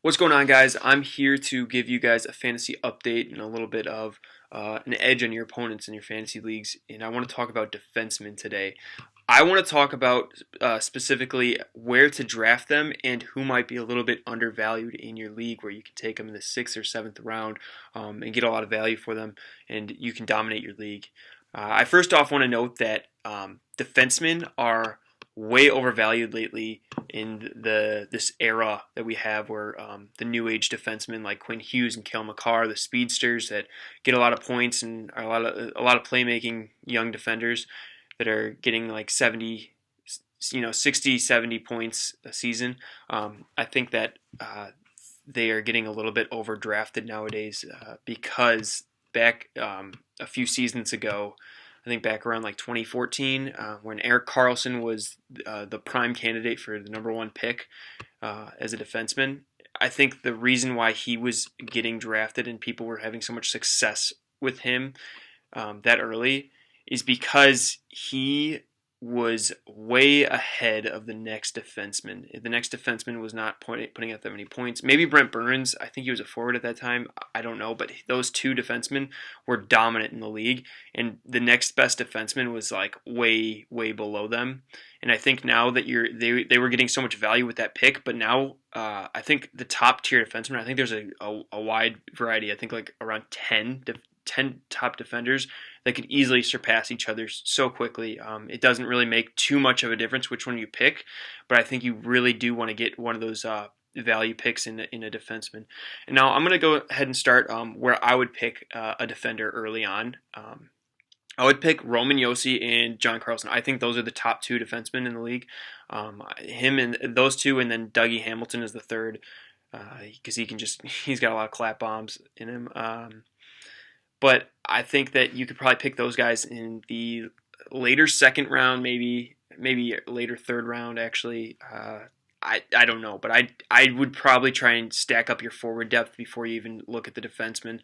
What's going on, guys? I'm here to give you guys a fantasy update and a little bit of an edge on your opponents in your fantasy leagues. And I want to talk about defensemen today. I want to talk about specifically where to draft them and who might be a little bit undervalued in your league, where you can take them in the 6th or 7th round and get a lot of value for them, and you can dominate your league. I first off want to note that defensemen are way overvalued lately in this era that we have, where the new age defensemen like Quinn Hughes and Cale Makar, the speedsters that get a lot of points and are a lot of playmaking young defenders that are getting like 70, 60, 70 points a season. I think that they are getting a little bit overdrafted nowadays because back a few seasons ago, I think back around like 2014, when Erik Karlsson was the prime candidate for the number one pick as a defenseman. I think the reason why he was getting drafted and people were having so much success with him that early is because he was way ahead of the next defenseman. The next defenseman was not putting up that many points. Maybe Brent Burns. I think he was a forward at that time. I don't know, but those two defensemen were dominant in the league, and the next best defenseman was like way below them. And I think now that they were getting so much value with that pick, but now I think the top tier defensemen. I think there's a wide variety. I think like around 10 top defenders that could easily surpass each other so quickly. It doesn't really make too much of a difference which one you pick, but I think you really do want to get one of those value picks in a defenseman. And now I'm going to go ahead and start where I would pick a defender early on. I would pick Roman Josi and John Carlson. I think those are the top two defensemen in the league. Him and those two, and then Dougie Hamilton is the third, because he's got a lot of clap bombs in him. But I think that you could probably pick those guys in the later second round, maybe later third round. Actually, I don't know, but I would probably try and stack up your forward depth before you even look at the defenseman.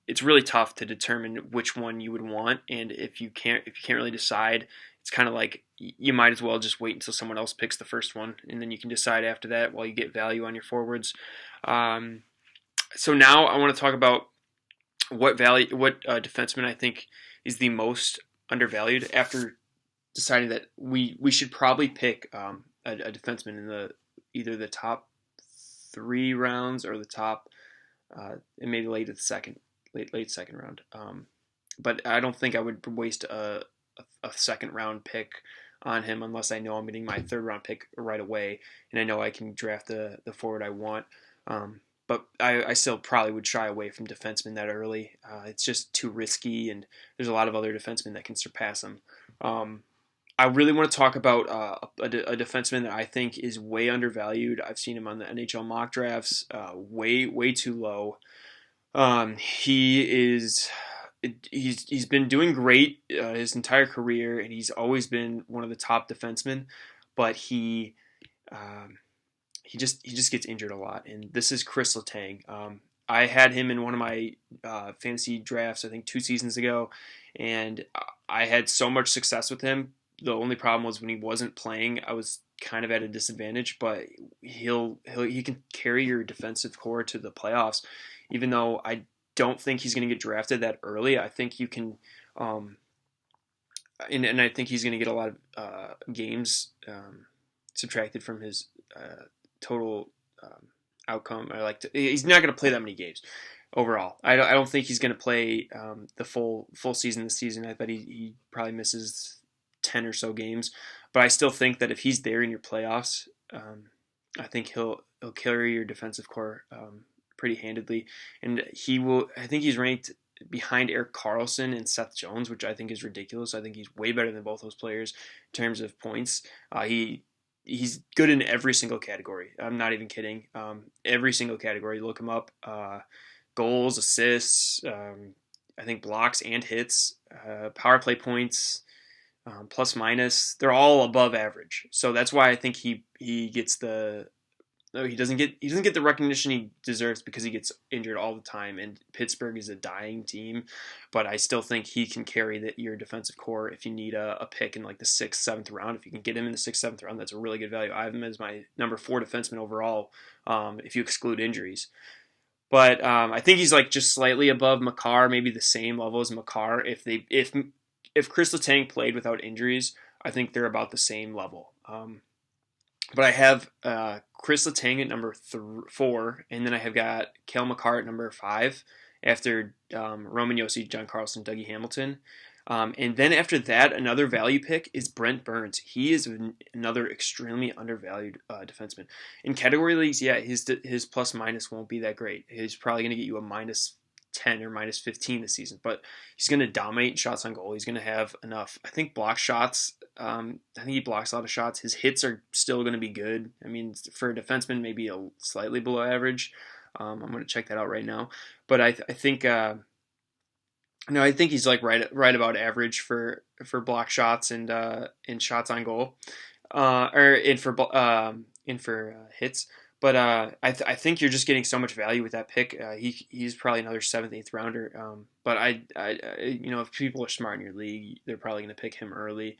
It's really tough to determine which one you would want, and if you can't really decide, it's kind of like you might as well just wait until someone else picks the first one, and then you can decide after that while you get value on your forwards. So now I want to talk about what defenseman I think is the most undervalued, after deciding that we should probably pick a defenseman in either the top 3 rounds or the top and maybe late second round. But I don't think I would waste a second round pick on him unless I know I'm getting my third round pick right away and I know I can draft the forward I want. But I still probably would shy away from defensemen that early. It's just too risky, and there's a lot of other defensemen that can surpass them. I really want to talk about a defenseman that I think is way undervalued. I've seen him on the NHL mock drafts, way too low. He's been doing great his entire career, and he's always been one of the top defensemen, but he just gets injured a lot, and this is Chris Letang. I had him in one of my fantasy drafts, I think 2 seasons ago, and I had so much success with him. The only problem was when he wasn't playing, I was kind of at a disadvantage. But he can carry your defensive core to the playoffs, even though I don't think he's going to get drafted that early. I think you can, and I think he's going to get a lot of games subtracted from his total outcome. He's not going to play that many games overall. I don't think he's going to play the full season this season. I bet he probably misses 10 or so games. But I still think that if he's there in your playoffs, I think he'll carry your defensive core pretty handedly. And he will. I think he's ranked behind Erik Karlsson and Seth Jones, which I think is ridiculous. I think he's way better than both those players in terms of points. He's good in every single category. I'm not even kidding. Every single category. Look him up. Goals, assists, I think blocks and hits, power play points, plus minus. They're all above average. So that's why I think he gets the No, he doesn't get the recognition he deserves because he gets injured all the time. And Pittsburgh is a dying team, but I still think he can carry your defensive core if you need a pick in like the 6th, 7th round. If you can get him in the 6th, 7th round, that's a really good value. I have him as my number 4 defenseman overall, if you exclude injuries. But I think he's like just slightly above Makar, maybe the same level as Makar. If Chris Letang played without injuries, I think they're about the same level. But I have Chris Letang at number 4, and then I have got Cale Makar at number 5 after Roman Josi, John Carlson, Dougie Hamilton. And then after that, another value pick is Brent Burns. He is another extremely undervalued defenseman. In category leagues, yeah, his plus minus won't be that great. He's probably going to get you a minus 10 or minus 15 this season, but he's going to dominate shots on goal. He's going to have enough, I think, block shots. I think he blocks a lot of shots. His hits are still going to be good. I mean, for a defenseman, maybe a slightly below average. I'm going to check that out right now. But I think I think he's like right about average for block shots and shots on goal, or in for hits. But I think you're just getting so much value with that pick. He's probably another 7th, 8th rounder. But I if people are smart in your league, they're probably going to pick him early,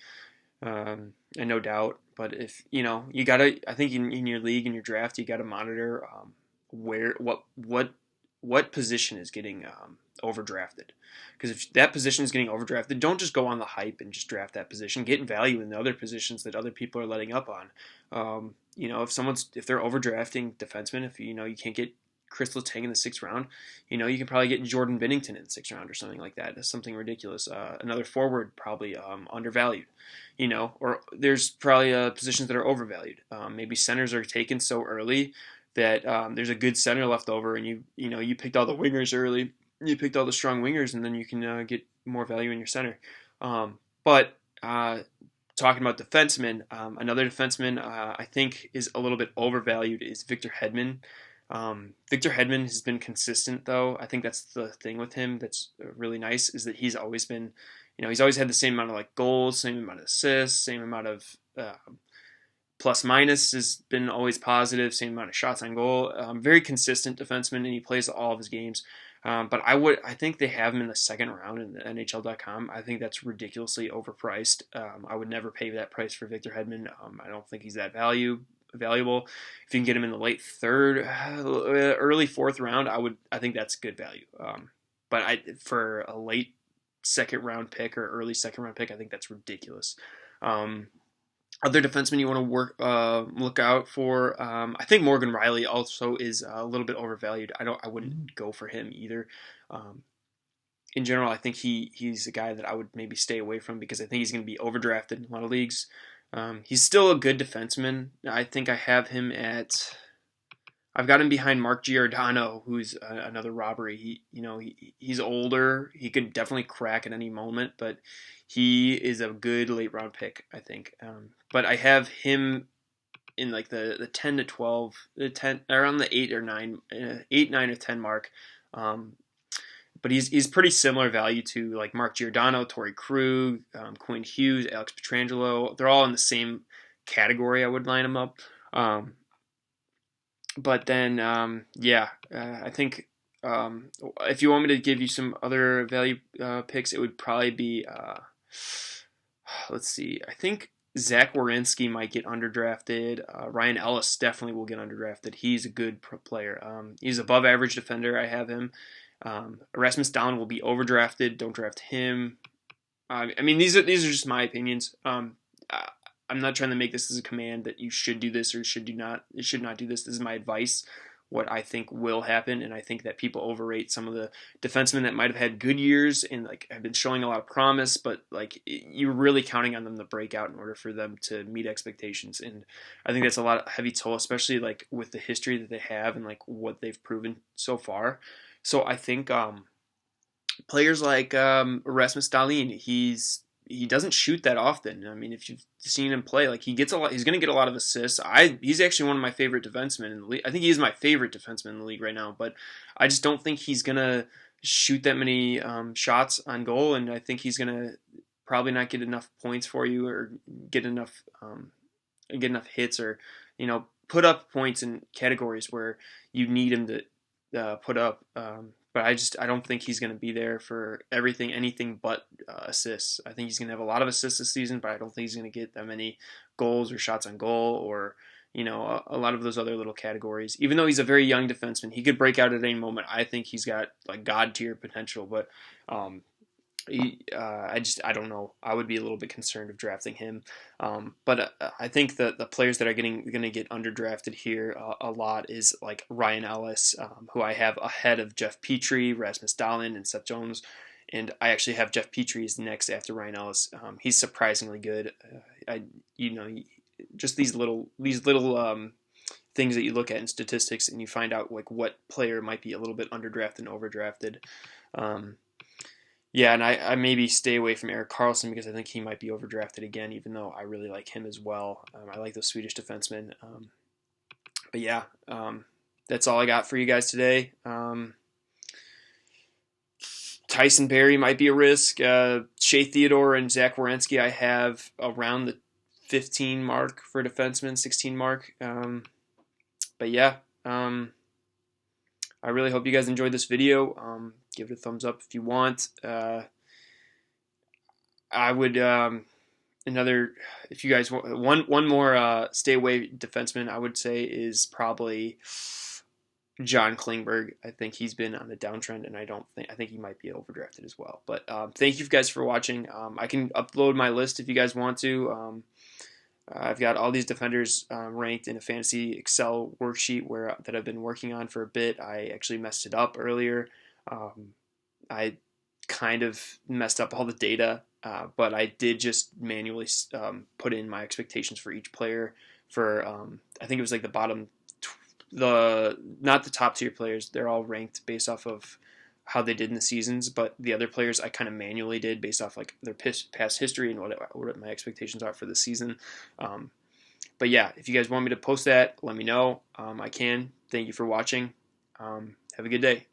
and no doubt. But if you gotta, I think in your league, in your draft, you got to monitor what position is getting overdrafted. Because if that position is getting overdrafted, don't just go on the hype and just draft that position. Get value in the other positions that other people are letting up on. If they're overdrafting defensemen, if you can't get Chris Letang in the 6th round, you can probably get Jordan Binnington in the 6th round or something like that. That's something ridiculous. Another forward probably undervalued. Or there's probably positions that are overvalued. Maybe centers are taken so early that there's a good center left over, and you picked all the wingers early. You picked all the strong wingers, and then you can get more value in your center. But talking about defensemen, another defenseman I think is a little bit overvalued is Victor Hedman. Victor Hedman has been consistent, though. I think that's the thing with him that's really nice, is that he's always been, he's always had the same amount of like goals, same amount of assists, same amount of plus minus has been always positive, same amount of shots on goal. Very consistent defenseman, and he plays all of his games. But I think they have him in the 2nd round in the NHL.com. I think that's ridiculously overpriced. I would never pay that price for Victor Hedman. I don't think he's that valuable. If you can get him in the late 3rd, early 4th round, I think that's good value. But for a late 2nd round pick or early 2nd round pick, I think that's ridiculous. Other defensemen you want to look out for. I think Morgan Rielly also is a little bit overvalued. I wouldn't go for him either. In general, I think he's a guy that I would maybe stay away from because I think he's going to be overdrafted in a lot of leagues. He's still a good defenseman. I think I have him I've got him behind Mark Giordano, who's another robbery. He's older. He could definitely crack at any moment, but he is a good late round pick, I think. But I have him in like the 10 to 12, around the 8 or 9, 8, 9 or 10 mark. But he's pretty similar value to like Mark Giordano, Torrey Krug, Quinn Hughes, Alex Pietrangelo. They're all in the same category. I would line them up. But then, I think if you want me to give you some other value picks, it would probably be, let's see, I think Zach Werenski might get underdrafted. Ryan Ellis definitely will get underdrafted. He's a good player. He's above average defender. I have him. Rasmus Dahlin will be overdrafted. Don't draft him. I mean, these are just my opinions. I'm not trying to make this as a command that you should do this or should not do this. This is my advice, what I think will happen, and I think that people overrate some of the defensemen that might have had good years and like have been showing a lot of promise, but like you're really counting on them to break out in order for them to meet expectations. And I think that's a lot of heavy toll, especially like with the history that they have and like what they've proven so far. So I think players like Rasmus Dahlin, he doesn't shoot that often. I mean, if you've seen him play, like he's going to get a lot of assists. He's actually one of my favorite defensemen in the league. I think he is my favorite defenseman in the league right now, but I just don't think he's going to shoot that many shots on goal, and I think he's going to probably not get enough points for you or get enough hits or put up points in categories where you need him to put up. But I don't think he's going to be there for anything but assists. I think he's going to have a lot of assists this season, but I don't think he's going to get that many goals or shots on goal or a lot of those other little categories. Even though he's a very young defenseman, he could break out at any moment. I think he's got like god tier potential, but I don't know. I would be a little bit concerned of drafting him. But I think that the players that are going to get underdrafted here a lot is like Ryan Ellis, who I have ahead of Jeff Petrie, Rasmus Dahlin, and Seth Jones. And I actually have Jeff Petrie as next after Ryan Ellis. He's surprisingly good. Just these little things that you look at in statistics, and you find out like what player might be a little bit underdrafted and overdrafted. Yeah, and I maybe stay away from Erik Karlsson because I think he might be overdrafted again, even though I really like him as well. I like those Swedish defensemen. But yeah, that's all I got for you guys today. Tyson Barrie might be a risk. Shea Theodore and Zach Werenski I have around the 15 mark for defensemen, 16 mark. But yeah, I really hope you guys enjoyed this video. Give it a thumbs up if you want. I would if you guys want one more stay away defenseman, I would say is probably John Klingberg. I think he's been on the downtrend, and I think he might be overdrafted as well. But thank you guys for watching. I can upload my list if you guys want to. I've got all these defenders ranked in a fantasy Excel worksheet that I've been working on for a bit. I actually messed it up earlier. I kind of messed up all the data, but I did just manually put in my expectations for each player. For I think it was like the bottom, not the top tier players. They're all ranked based off of how they did in the seasons, but the other players I kind of manually did based off like their past history and what my expectations are for the season. But yeah, if you guys want me to post that, let me know. I can. Thank you for watching. Have a good day.